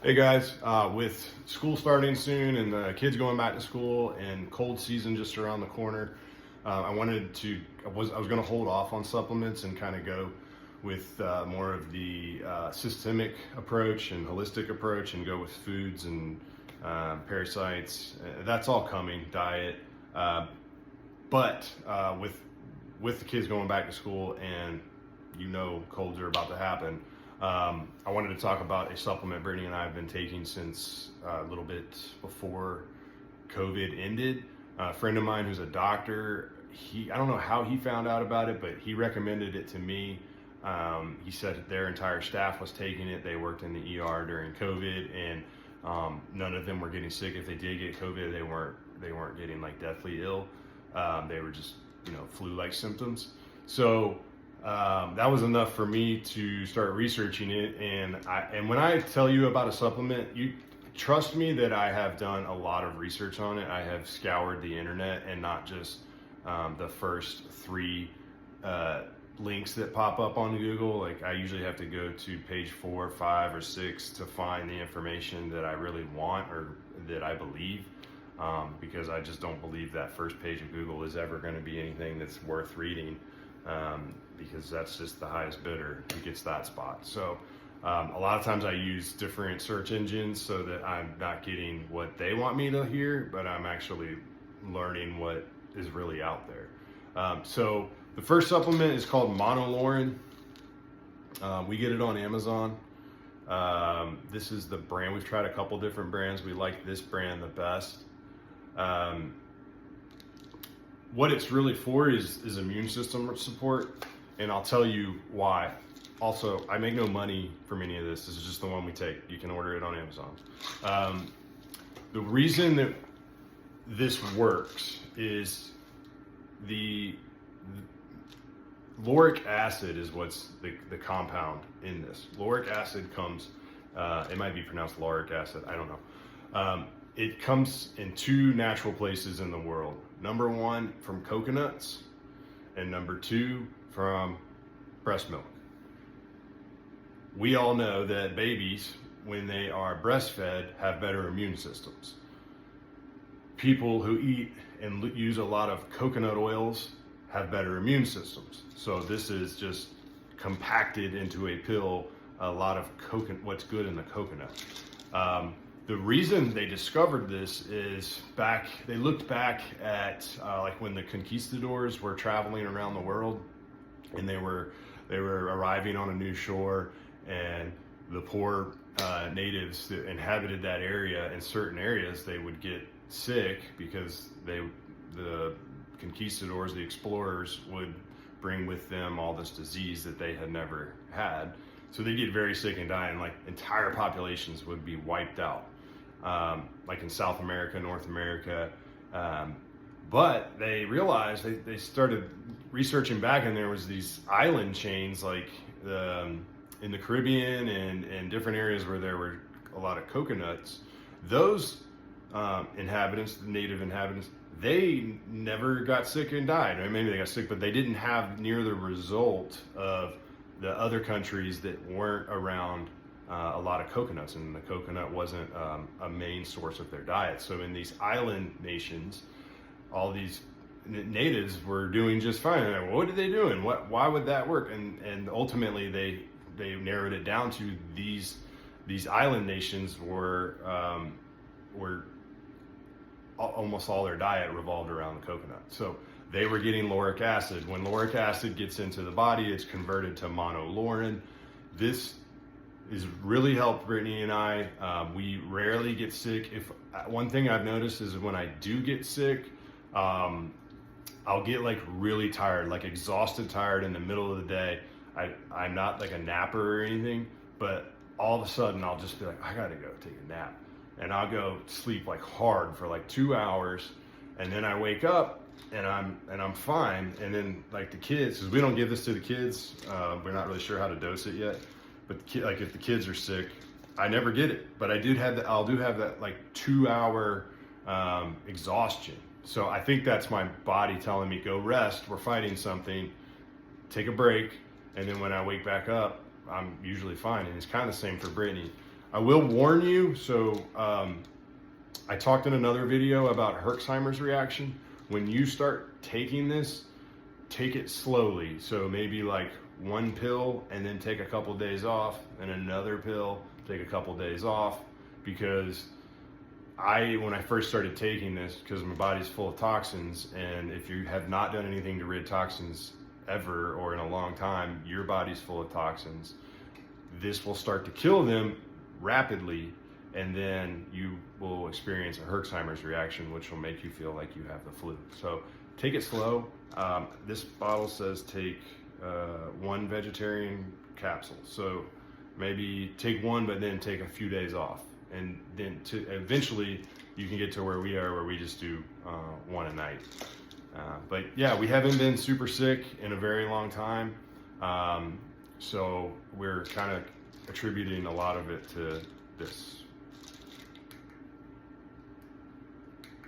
Hey guys, with school starting soon and the kids going back to school and cold season just around the corner, I was going to hold off on supplements and kind of go with more of the systemic approach and holistic approach and go with foods and parasites. That's all coming, diet. But with the kids going back to school and colds are about to happen, I wanted to talk about a supplement Brittany and I have been taking since a little bit before COVID ended. A friend of mine who's a doctor, I don't know how he found out about it, but he recommended it to me. He said that their entire staff was taking it. They worked in the ER during COVID, and none of them were getting sick. If they did get COVID, they weren't getting like deathly ill. They were just flu-like symptoms. So that was enough for me to start researching it. And when I tell you about a supplement, you trust me that I have done a lot of research on it. I have scoured the internet and not just the first three links that pop up on Google. Like, I usually have to go to page 4, 5, or 6 to find the information that I really want or that I believe, because I just don't believe that first page of Google is ever going to be anything that's worth reading, because that's just the highest bidder who gets that spot. So a lot of times I use different search engines so that I'm not getting what they want me to hear, but I'm actually learning what is really out there. So the first supplement is called Monolaurin. We get it on Amazon. This is the brand. We've tried a couple different brands. We like this brand the best. What it's really for is immune system support, and I'll tell you why. Also, I make no money from any of this. This is just the one we take. You can order it on Amazon. The reason that this works is the lauric acid is what's the compound in this. Lauric acid comes, it might be pronounced lauric acid, I don't know. It comes in two natural places in the world. Number one, from coconuts, and number two, from breast milk. We all know that babies, when they are breastfed, have better immune systems. People who eat and use a lot of coconut oils have better immune systems. So this is just compacted into a pill, a lot of what's good in the coconut. The reason they discovered this is they looked back at like when the conquistadors were traveling around the world, and they were arriving on a new shore, and the poor natives that inhabited that area, in certain areas, they would get sick because the conquistadors, the explorers, would bring with them all this disease that they had never had. So they get very sick and die, and like entire populations would be wiped out, like in South America, North America. But they realized, they started researching back, and there was these island chains like in the Caribbean and different areas where there were a lot of coconuts. Those inhabitants, the native inhabitants, they never got sick and died. I mean, maybe they got sick, but they didn't have near the result of the other countries that weren't around a lot of coconuts, and the coconut wasn't a main source of their diet. So in these island nations, all these natives were doing just fine. And what are they doing? Why would that work? And ultimately they narrowed it down to these island nations were almost all their diet revolved around the coconut. So they were getting lauric acid. When lauric acid gets into the body, it's converted to monolaurin. This has really helped Brittany and I. We rarely get sick. One thing I've noticed is when I do get sick, I'll get like really tired, like exhausted, tired in the middle of the day. I'm not like a napper or anything, but all of a sudden I'll just be like, I gotta go take a nap. And I'll go sleep like hard for like 2 hours, and then I wake up and I'm fine. And then like the kids, because we don't give this to the kids, we're not really sure how to dose it yet. But like if the kids are sick, I never get it. But I'll do have that like 2 hour exhaustion. So I think that's my body telling me, go rest. We're fighting something. Take a break. And then when I wake back up, I'm usually fine. And it's kind of the same for Brittany. I will warn you, so I talked in another video about Herxheimer's reaction. When you start taking this, take it slowly. So maybe like one pill and then take a couple days off, and another pill, take a couple days off, because when I first started taking this, because my body's full of toxins, and if you have not done anything to rid toxins ever or in a long time, your body's full of toxins. This will start to kill them rapidly, and then you will experience a Herxheimer's reaction, which will make you feel like you have the flu. So take it slow. This bottle says take 1 vegetarian capsule. So maybe take 1, but then take a few days off. And then eventually you can get to where we are, where we just do 1 a night. But yeah, we haven't been super sick in a very long time. So we're kind of attributing a lot of it to this.